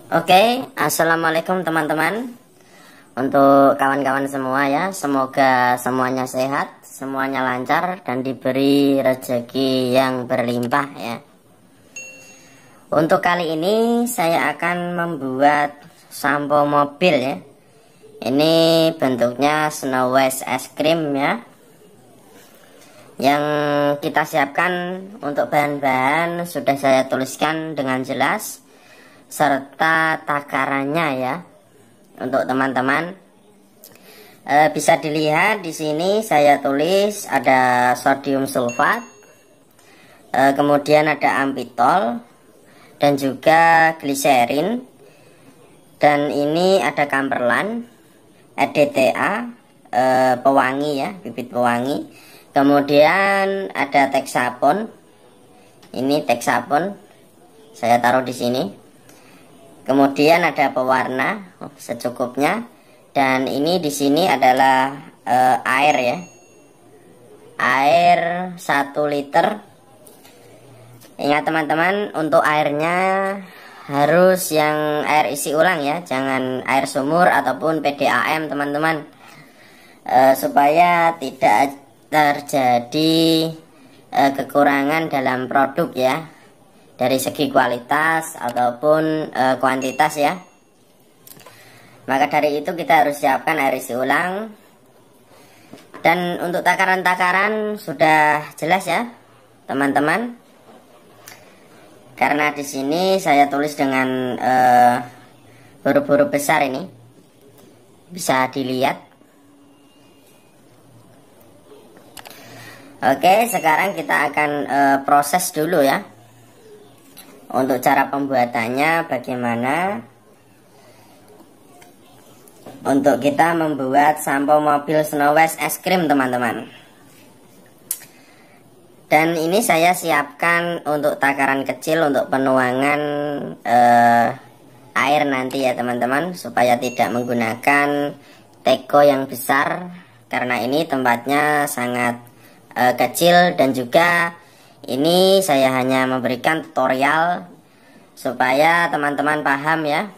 Oke, assalamualaikum teman-teman. Untuk kawan-kawan semua ya, semoga semuanya sehat, semuanya lancar dan diberi rezeki yang berlimpah ya. Untuk kali ini saya akan membuat sampo mobil ya. Ini bentuknya Snow White es krim ya. Yang kita siapkan untuk bahan-bahan sudah saya tuliskan dengan jelas, serta takarannya ya. Untuk teman-teman bisa dilihat di sini saya tulis ada sodium sulfat, kemudian ada ampitol dan juga gliserin, dan ini ada kamperlan, EDTA, pewangi ya, bibit pewangi, kemudian ada teksapon. Ini teksapon saya taruh di sini. Kemudian ada pewarna secukupnya, dan ini di sini adalah air ya, air 1 liter. Ingat teman-teman, untuk airnya harus yang air isi ulang ya, jangan air sumur ataupun PDAM teman-teman, supaya tidak terjadi kekurangan dalam produk ya, dari segi kualitas ataupun kuantitas ya. Maka dari itu kita harus siapkan air isi ulang. Dan untuk takaran-takaran sudah jelas ya teman-teman, karena di sini saya tulis dengan huruf-huruf besar, ini bisa dilihat. Oke, sekarang kita akan proses dulu ya. Untuk cara pembuatannya bagaimana? Untuk kita membuat sampo mobil Snow White es krim teman-teman. Dan ini saya siapkan untuk takaran kecil untuk penuangan air nanti ya teman-teman, supaya tidak menggunakan teko yang besar, karena ini tempatnya sangat kecil, dan juga ini saya hanya memberikan tutorial supaya teman-teman paham ya.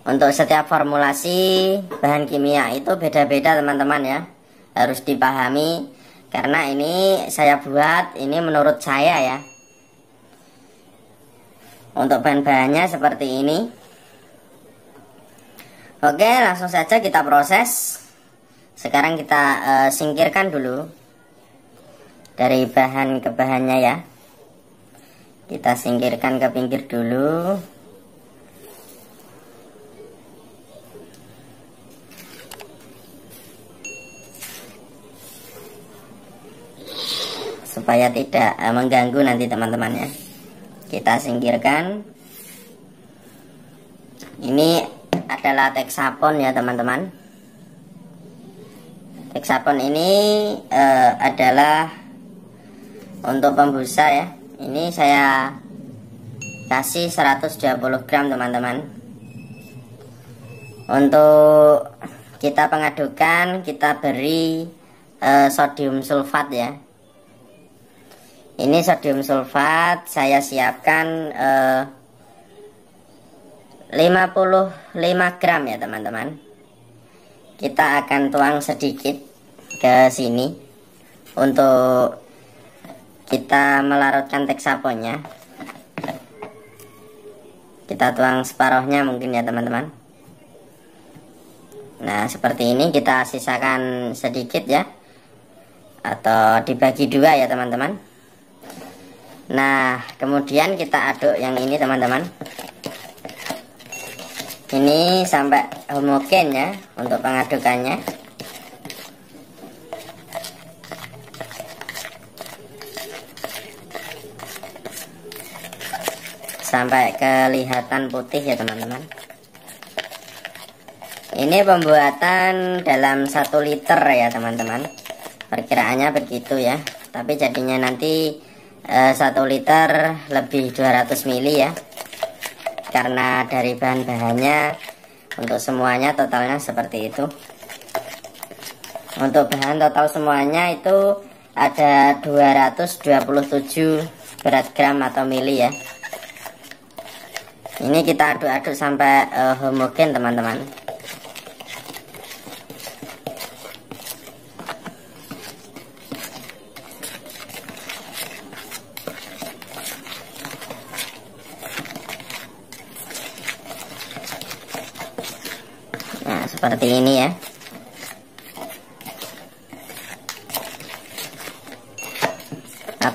Untuk setiap formulasi bahan kimia itu beda-beda teman-teman ya, harus dipahami, karena ini saya buat ini menurut saya ya. Untuk bahan-bahannya seperti ini. Oke, langsung saja kita proses. Sekarang kita singkirkan dulu dari bahan ke bahannya ya. Kita singkirkan ke pinggir dulu. Supaya tidak mengganggu nanti teman-teman ya. Kita singkirkan. Ini adalah teksapon ya teman-teman. Teksapon ini adalah untuk pembusa ya. Ini saya kasih 120 gram teman-teman. Untuk kita pengadukan, kita beri sodium sulfat ya. Ini sodium sulfat saya siapkan 55 gram ya teman-teman. Kita akan tuang sedikit ke sini untuk kita melarutkan teksaponnya. Kita tuang separuhnya mungkin ya teman-teman. Nah seperti ini, kita sisakan sedikit ya, atau dibagi 2 ya teman-teman. Nah kemudian kita aduk yang ini teman-teman. Ini sampai homogen ya untuk pengadukannya. Sampai kelihatan putih ya teman-teman. Ini pembuatan dalam 1 liter ya teman-teman. Perkiraannya begitu ya. Tapi jadinya nanti 1 liter lebih 200 ml ya. Karena dari bahan-bahannya untuk semuanya totalnya seperti itu. Untuk bahan total semuanya itu ada 227 berat gram atau mili ya. Ini kita aduk-aduk sampai homogen teman-teman. Nah, seperti ini ya.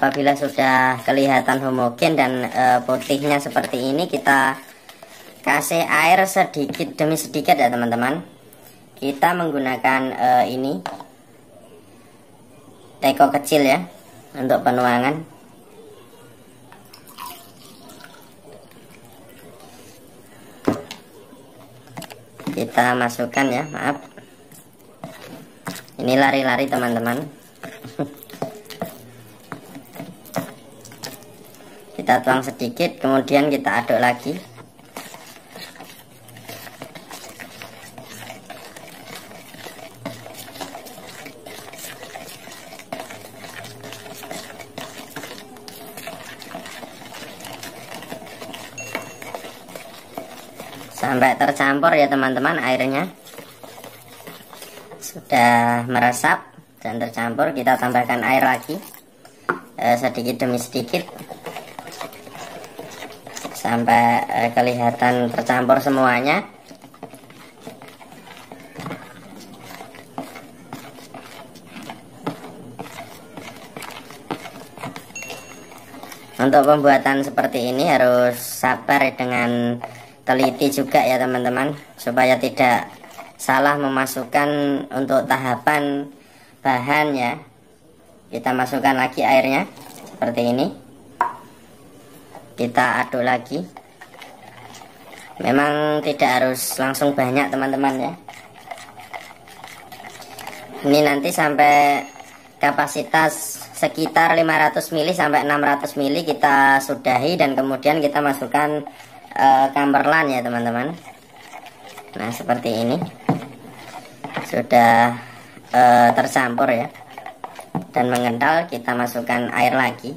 Apabila sudah kelihatan homogen dan putihnya seperti ini, kita kasih air sedikit demi sedikit ya teman-teman. Kita menggunakan ini teko kecil ya untuk penuangan. Kita masukkan ya, maaf. Ini lari-lari teman-teman. Kita tuang sedikit, kemudian kita aduk lagi. Sampai tercampur ya teman-teman, airnya sudah meresap dan tercampur. Kita tambahkan air lagi sedikit demi sedikit sampai kelihatan tercampur semuanya. Untuk pembuatan seperti ini harus sabar dengan teliti juga ya teman-teman, supaya tidak salah memasukkan untuk tahapan bahan ya. Kita masukkan lagi airnya seperti ini. Kita aduk lagi. Memang tidak harus langsung banyak teman-teman ya. Ini nanti sampai kapasitas sekitar 500 ml sampai 600 ml kita sudahi, dan kemudian kita masukkan kamperlan ya teman-teman. Nah, seperti ini sudah tercampur ya dan mengental. Kita masukkan air lagi.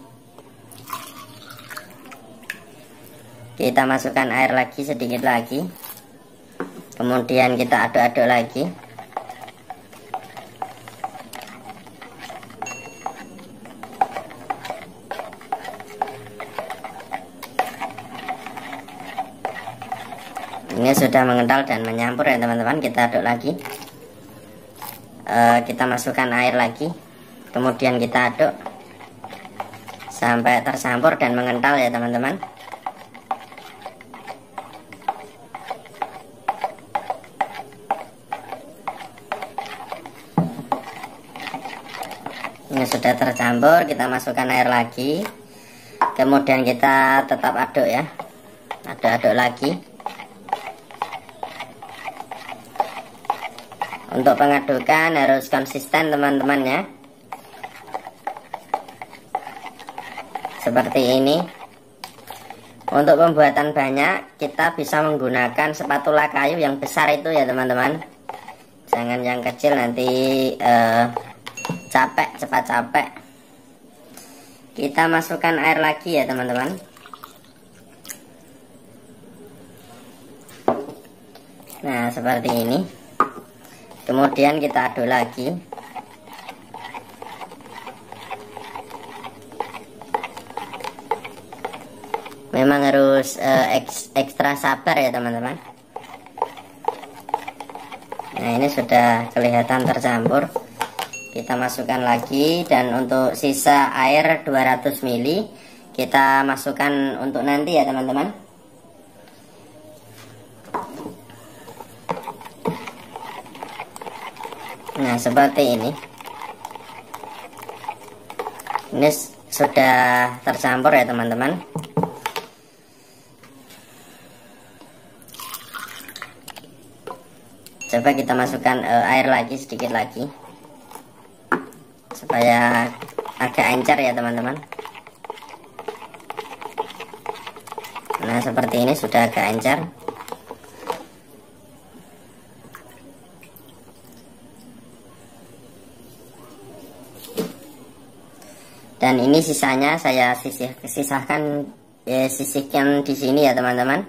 Kita masukkan air lagi sedikit lagi, kemudian kita aduk-aduk lagi. Ini sudah mengental dan menyampur ya teman-teman. Kita aduk lagi. Kita masukkan air lagi, kemudian kita aduk sampai tercampur dan mengental ya teman-teman. Ini sudah tercampur, kita masukkan air lagi, kemudian kita tetap aduk ya, aduk-aduk lagi. Untuk pengadukan harus konsisten teman-teman ya, seperti ini. Untuk pembuatan banyak kita bisa menggunakan spatula kayu yang besar itu ya teman-teman, jangan yang kecil, nanti cepat capek. Kita masukkan air lagi ya teman-teman. Nah, seperti ini. Kemudian kita aduk lagi. Memang harus ekstra sabar ya teman-teman. Nah, ini sudah kelihatan tercampur. Kita masukkan lagi, dan untuk sisa air 200 ml kita masukkan untuk nanti ya teman-teman. Nah, seperti ini. Ini sudah tercampur ya teman-teman. Coba kita masukkan air lagi sedikit lagi, supaya agak encer ya teman-teman. Nah, seperti ini sudah agak encer. Dan ini sisanya saya sisihkan di sini ya teman-teman.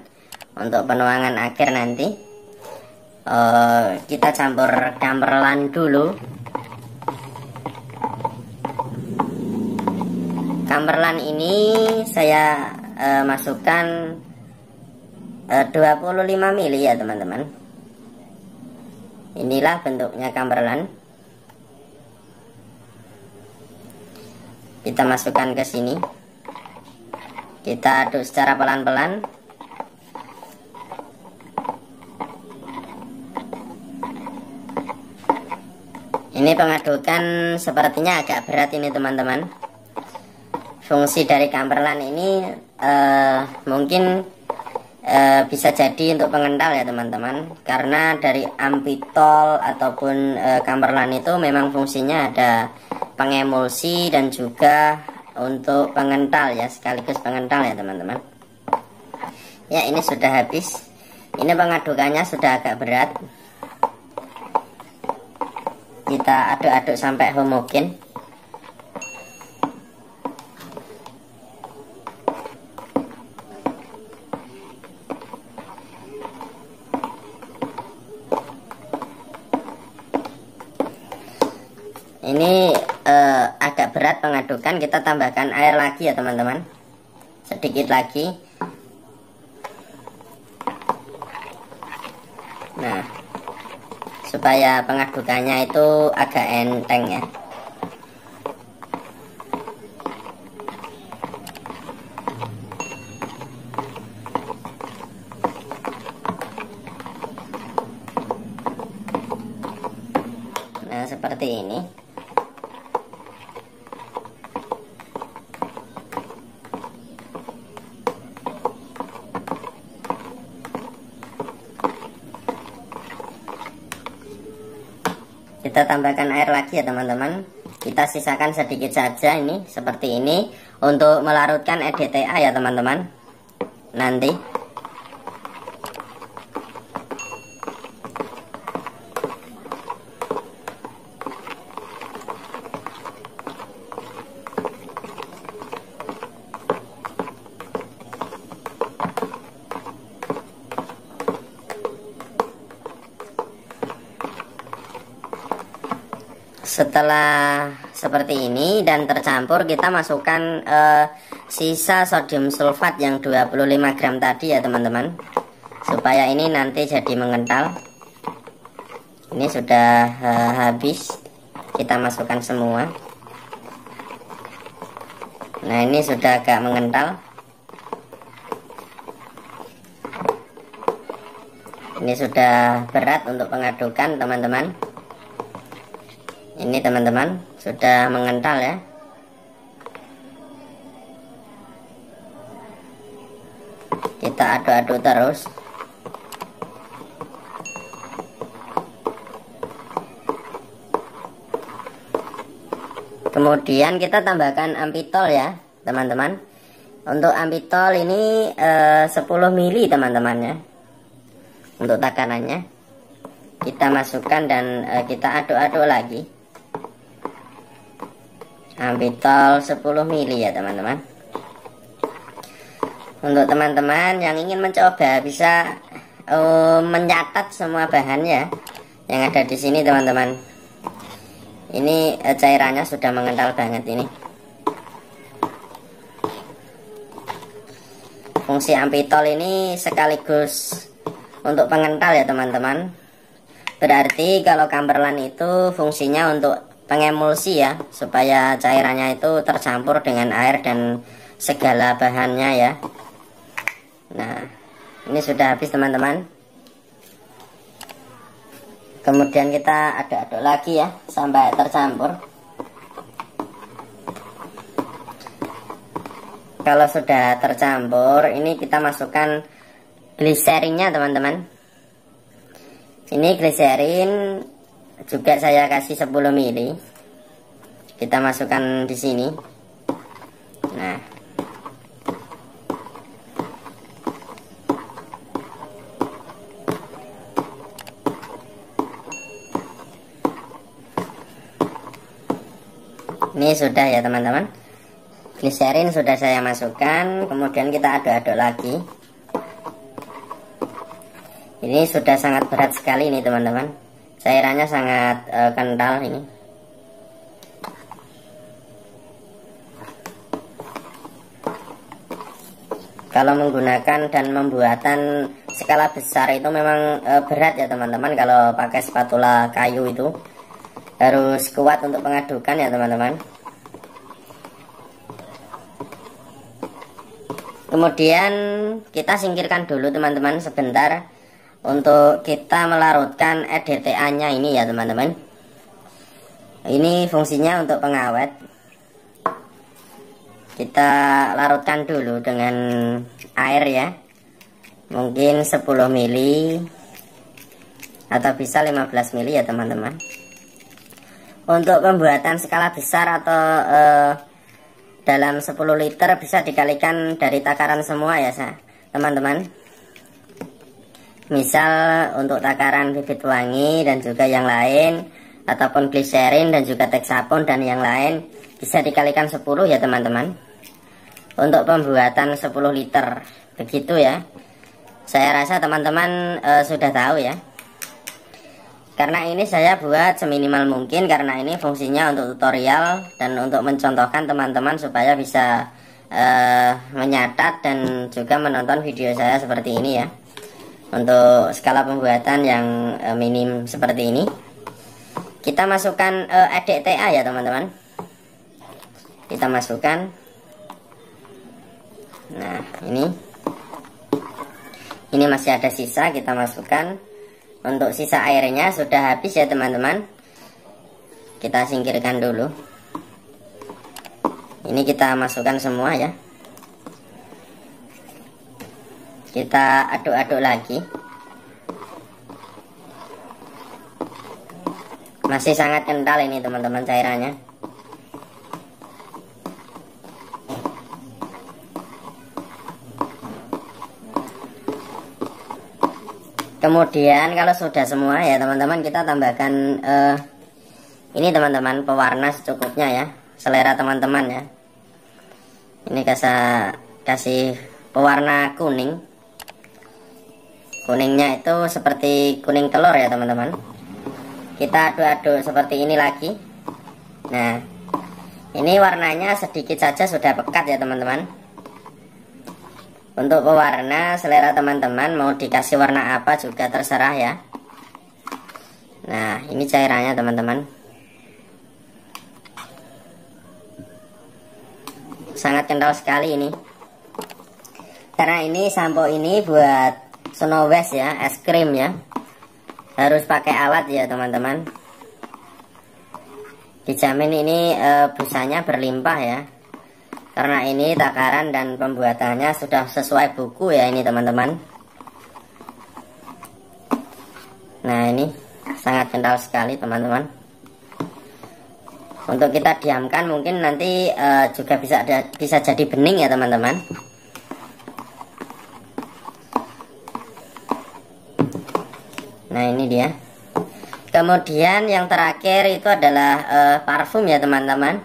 untuk penuangan akhir nanti. Kita campur gamelan dulu. Gamelan ini saya masukkan 25 ml ya teman-teman. Inilah bentuknya gamelan. Kita masukkan ke sini. Kita aduk secara pelan-pelan. Ini pengadukan sepertinya agak berat ini teman-teman. Fungsi dari gamelan ini mungkin bisa jadi untuk pengental ya teman-teman. Karena dari ampitol ataupun gamelan itu memang fungsinya ada pengemulsi dan juga untuk pengental ya, sekaligus pengental ya teman-teman. Ya, ini sudah habis. Ini pengadukannya sudah agak berat. Kita aduk-aduk sampai homogen. Ini agak berat pengadukan, kita tambahkan air lagi ya teman-teman, sedikit lagi. Nah, supaya pengadukannya itu agak enteng ya. Nah, seperti ini. Kita tambahkan air lagi ya teman-teman. Kita sisakan sedikit saja ini, seperti ini, untuk melarutkan EDTA ya teman-teman. Nanti setelah seperti ini dan tercampur, kita masukkan sisa sodium sulfat yang 25 gram tadi ya teman-teman, supaya ini nanti jadi mengental. Ini sudah habis, kita masukkan semua. Nah, ini sudah agak mengental. Ini sudah berat untuk pengadukan teman-teman. Ini teman-teman sudah mengental ya. Kita aduk-aduk terus. Kemudian kita tambahkan ampitol ya teman-teman. Untuk ampitol ini 10 ml teman-teman ya. Untuk takarannya kita masukkan dan kita aduk-aduk lagi. Ampitol 10 ml ya teman-teman. Untuk teman-teman yang ingin mencoba bisa mencatat semua bahannya yang ada di sini teman-teman. Ini cairannya sudah mengental banget ini. Fungsi ampitol ini sekaligus untuk pengental ya teman-teman. Berarti kalau gamelan itu fungsinya untuk pengemulsi ya, supaya cairannya itu tercampur dengan air dan segala bahannya ya. Nah, ini sudah habis teman-teman. Kemudian kita aduk-aduk lagi ya sampai tercampur. Kalau sudah tercampur, ini kita masukkan gliserinnya teman-teman. Ini gliserin juga saya kasih 10 ml. Kita masukkan di sini. Nah, ini sudah ya teman-teman. Gliserin sudah saya masukkan. Kemudian kita aduk-aduk lagi. Ini sudah sangat berat sekali ini teman-teman. Cairannya sangat kental ini. Kalau menggunakan dan membuatan skala besar itu memang berat ya teman-teman. Kalau pakai spatula kayu itu harus kuat untuk mengadukan ya teman-teman. Kemudian kita singkirkan dulu teman-teman sebentar untuk kita melarutkan EDTA-nya ini ya teman-teman. Ini fungsinya untuk pengawet. Kita larutkan dulu dengan air ya, mungkin 10 mili atau bisa 15 mili ya teman-teman. Untuk pembuatan skala besar atau dalam 10 liter bisa dikalikan dari takaran semua ya teman-teman. Misal untuk takaran bibit wangi dan juga yang lain, ataupun gliserin dan juga Texapon dan yang lain, bisa dikalikan 10 ya teman-teman. Untuk pembuatan 10 liter begitu ya. Saya rasa teman-teman sudah tahu ya. Karena ini saya buat seminimal mungkin, karena ini fungsinya untuk tutorial dan untuk mencontohkan teman-teman supaya bisa menyatat dan juga menonton video saya seperti ini ya. Untuk skala pembuatan yang minim seperti ini, kita masukkan EDTA ya teman-teman. Kita masukkan. Nah ini masih ada sisa, kita masukkan. Untuk sisa airnya sudah habis ya teman-teman. Kita singkirkan dulu. Ini kita masukkan semua ya. Kita aduk-aduk lagi. Masih sangat kental ini teman-teman cairannya. Kemudian kalau sudah semua ya teman-teman, kita tambahkan ini teman-teman, pewarna secukupnya ya, selera teman-teman ya. Ini kasih pewarna kuning. Kuningnya itu seperti kuning telur ya teman-teman. Kita aduk-aduk seperti ini lagi. Nah ini warnanya sedikit saja sudah pekat ya teman-teman. Untuk pewarna selera teman-teman, mau dikasih warna apa juga terserah ya. Nah ini cairannya teman-teman. Sangat kental sekali ini. Karena ini sampo ini buat Snow West ya, es krim ya. Harus pakai alat ya teman-teman. Dijamin ini busanya berlimpah ya. Karena ini takaran dan pembuatannya sudah sesuai buku ya ini teman-teman. Nah ini sangat kental sekali teman-teman. Untuk kita diamkan mungkin nanti juga bisa jadi bening ya teman-teman. Nah ini dia. Kemudian yang terakhir itu adalah parfum ya teman-teman.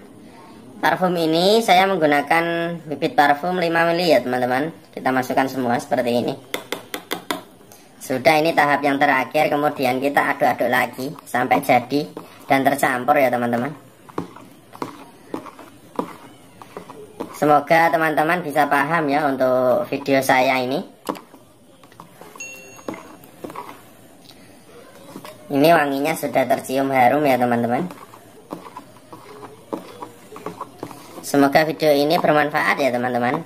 Parfum ini saya menggunakan bibit parfum 5 mili ya teman-teman. Kita masukkan semua seperti ini. Sudah, ini tahap yang terakhir. Kemudian kita aduk-aduk lagi sampai jadi dan tercampur ya teman-teman. Semoga teman-teman bisa paham ya untuk video saya ini. Ini wanginya sudah tercium harum ya teman-teman. Semoga video ini bermanfaat ya teman-teman.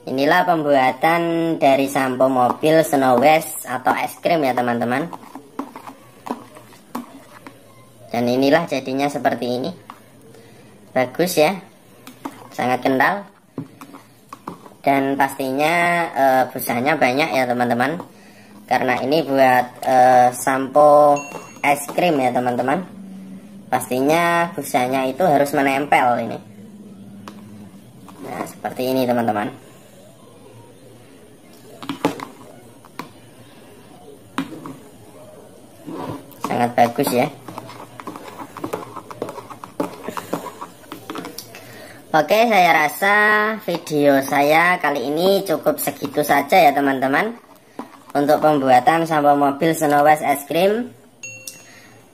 Inilah pembuatan dari sampo mobil Snow West atau es krim ya teman-teman. Dan inilah jadinya seperti ini. Bagus ya, sangat kental. Dan pastinya busanya banyak ya teman-teman. Karena ini buat sampo es krim ya teman-teman. Pastinya busanya itu harus menempel ini. Nah seperti ini teman-teman. Sangat bagus ya. Oke, saya rasa video saya kali ini cukup segitu saja ya teman-teman. untuk pembuatan sampo mobil Snow West es krim.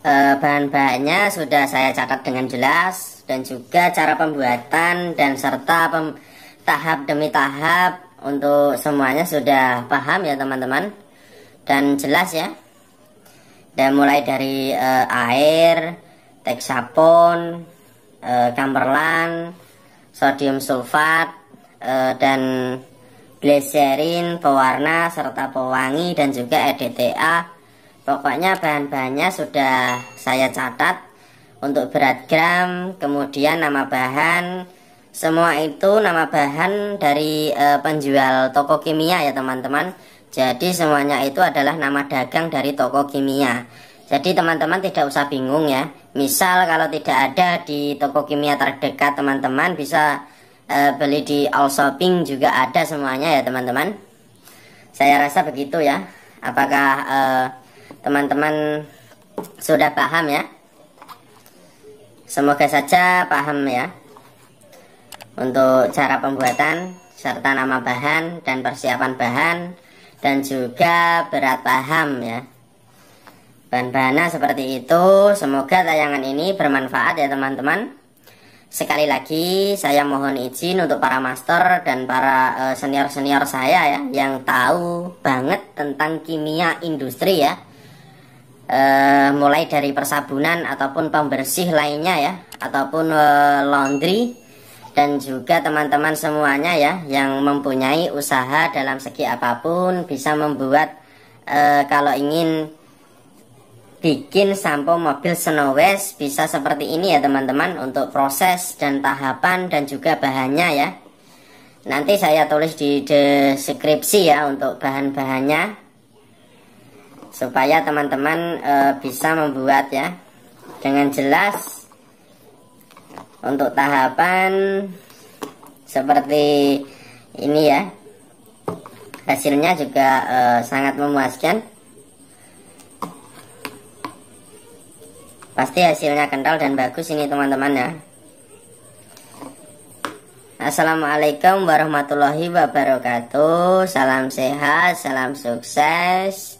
Bahan-bahannya sudah saya catat dengan jelas, dan juga cara pembuatan dan serta tahap demi tahap untuk semuanya sudah paham ya teman-teman, dan jelas ya. Dan mulai dari air, teksapon, kamperlan, sodium sulfat, dan glycerin, pewarna serta pewangi, dan juga EDTA. Pokoknya bahan-bahannya sudah saya catat untuk berat gram, kemudian nama bahan. Semua itu nama bahan dari penjual toko kimia ya teman-teman. Jadi semuanya itu adalah nama dagang dari toko kimia. Jadi teman-teman tidak usah bingung ya. Misal kalau tidak ada di toko kimia terdekat, teman-teman bisa beli di all shopping, juga ada semuanya ya teman-teman. Saya rasa begitu ya. Apakah teman-teman sudah paham ya? Semoga saja paham ya untuk cara pembuatan serta nama bahan dan persiapan bahan, dan juga berat paham ya. Bahan-bahannya seperti itu. Semoga tayangan ini bermanfaat ya teman-teman. Sekali lagi saya mohon izin untuk para master dan para senior-senior saya ya, yang tahu banget tentang kimia industri ya. Mulai dari persabunan ataupun pembersih lainnya ya, ataupun laundry, dan juga teman-teman semuanya ya yang mempunyai usaha dalam segi apapun bisa membuat kalau ingin bikin sampo mobil Snow West bisa seperti ini ya teman-teman, untuk proses dan tahapan dan juga bahannya ya. Nanti saya tulis di deskripsi ya untuk bahan-bahannya, supaya teman-teman bisa membuat ya dengan jelas. Untuk tahapan seperti ini ya, hasilnya juga sangat memuaskan. Pasti hasilnya kental dan bagus ini teman-teman ya. Assalamualaikum warahmatullahi wabarakatuh. Salam sehat, salam sukses,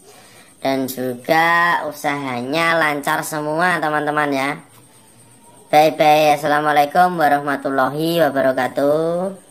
dan juga usahanya lancar semua teman-teman ya. Bye bye. Assalamualaikum warahmatullahi wabarakatuh.